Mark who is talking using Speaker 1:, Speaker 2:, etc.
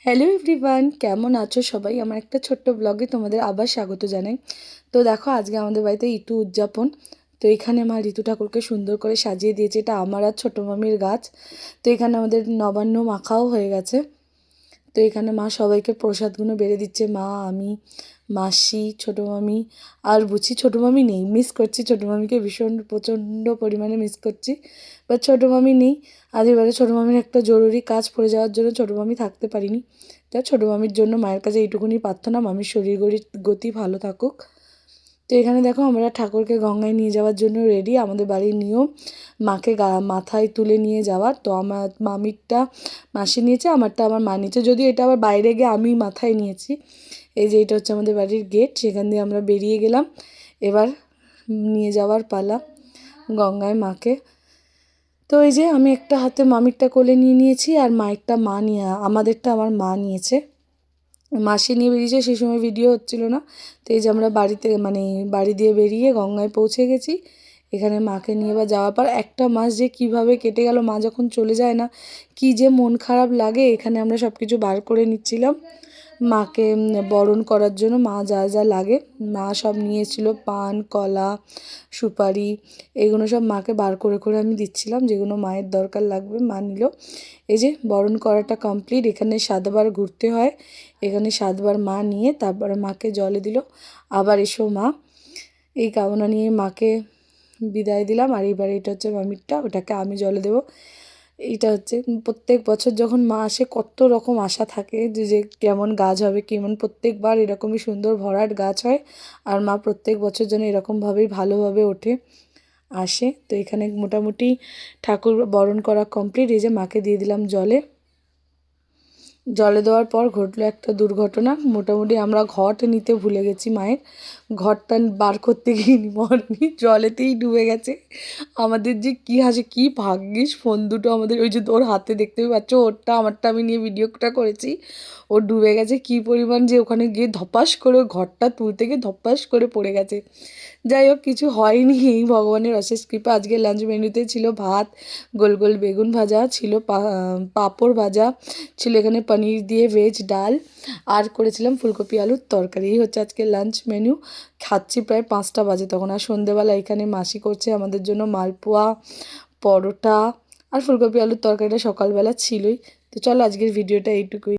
Speaker 1: Hello everyone, কেমন আছো সবাই? আমার একটা ছোট্ট ব্লগে তোমাদের আবার স্বাগত জানাই। তো দেখো, আজকে আমাদের বাড়িতে ঋতু উদযাপন। তো এখানে মা ঋতু ঠাকুরকে সুন্দর করে সাজিয়ে দিয়েছে। এটা আমার আর ছোটো মামির গাছ। তো এখানে আমাদের নবান্ন মাখাও হয়ে গেছে। তো এখানে মা সবাইকে প্রসাদগুলো বেড়ে দিচ্ছে। মা, আমি, মাসি, ছোটো মামি আর বুঝি। ছোটো মামি নেই, মিস করছি ছোটো মামিকে, ভীষণ প্রচণ্ড পরিমাণে মিস করছি। বাট ছোটো মামি নেই। আজ এবারে ছোটো মামির একটা জরুরি কাজ পড়ে যাওয়ার জন্য ছোটো মামি থাকতে পারিনি। তা ছোটো মামির জন্য মায়ের কাছে এইটুকুনি প্রার্থনা, মামির শরীর গতি ভালো থাকুক। তো এখানে দেখো, আমরা ঠাকুরকে গঙ্গায় নিয়ে যাওয়ার জন্য রেডি। আমাদের বাড়ির নিয়ম মাকে মাথায় তুলে নিয়ে যাওয়ার। তো আমার মামিরটা মাসি নিয়েছে, আমারটা আমার মা নিয়েছে। যদিও এটা আবার বাইরে গিয়ে আমি মাথায় নিয়েছি। এই যে এটা হচ্ছে আমাদের বাড়ির গেট, সেখান দিয়ে আমরা বেরিয়ে গেলাম। এবার নিয়ে যাওয়ার পালা গঙ্গায় মাকে। তো এই যে আমি একটা হাতে মামিরটা কোলে নিয়ে নিয়েছি, আর মায়েরটা আমাদেরটা আমার মা নিয়েছে। মাসি নিয়ে বেরিয়েছে, সেই সময় ভিডিও হচ্ছিল না। তো এই যে আমরা বাড়ি দিয়ে বেরিয়ে গঙ্গায় পৌঁছে গেছি। এখানে মাকে নিয়ে বা যাওয়ার পর একটা মাস যে কীভাবে কেটে গেল, মা যখন চলে যায় না, কি যে মন খারাপ লাগে। এখানে আমরা সব কিছু বার করে নিচ্ছিলাম মাকে বরণ করার জন্য। মা যা যা লাগে মা সব নিয়েছিল, পান, কলা, সুপারি, এগুলো সব মাকে বার করে করে আমি দিচ্ছিলাম, যেগুলো মায়ের দরকার লাগবে মা নিল। এই যে বরণ করাটা কমপ্লিট। এখানে 7বার ঘুরতে হয়। এখানে 7বার মা নিয়ে তারপরে মাকে জলে দিল। আবার এসো মা, এই কামনা নিয়ে মাকে বিদায় দিলাম। আর এইবার এটা হচ্ছে মামিরটা, ওটাকে আমি জলে দেবো। এইটা হচ্ছে প্রত্যেক বছর যখন মা আসে কত রকম আশা থাকে যে যে কেমন গাছ হবে, কেমন প্রত্যেকবার এরকমই সুন্দর ভরাট গাছ হয়। আর মা প্রত্যেক বছর যেন এরকমভাবেই ভালোভাবে ওঠে আসে। তো এখানে মোটামুটি ঠাকুর বরণ করা কমপ্লিট। এই যে মাকে দিয়ে দিলাম জলে দেওয়ার পর ঘটলো একটা দুর্ঘটনা। মোটামুটি আমরা ঘট নিতে ভুলে গেছি মায়ের। ঘরটা বার করতে গিয়ে মরনি, জলেতেই ডুবে গেছে। আমাদের যে কী হাসি, কী ভাগ্যিস ফোন দুটো আমাদের, ওই যে ওর হাতে দেখতেই পাচ্ছ, ওরটা আমারটা আমি নিয়ে ভিডিওটা করেছি। ও ডুবে গেছে কী পরিমাণ, যে ওখানে গিয়ে ধপাস করে ঘরটা তুলতে গিয়ে ধপাস করে পড়ে গেছে। যাই হোক, কিছু হয়নি, এই ভগবানের অশেষ কৃপা। আজকে লাঞ্চ মেনুতে ছিল ভাত, গোল গোল বেগুন ভাজা ছিল, পাঁপড় ভাজা ছিল, এখানে পনির দিয়ে ভেজ ডাল, আর করেছিলাম ফুলকপি আলুর তরকারি। এই হচ্ছে আজকে লাঞ্চ মেনু। খাচ্ছি প্রায় 5টা বাজে তখন। আর সন্ধেবেলা এখানে মাসি করছে আমাদের জন্য মালপোয়া, পরোটা আর ফুলকপি আলুর তরকারিটা সকালবেলা ছিলই। তো চলো, আজকের ভিডিওটা এইটুকুই।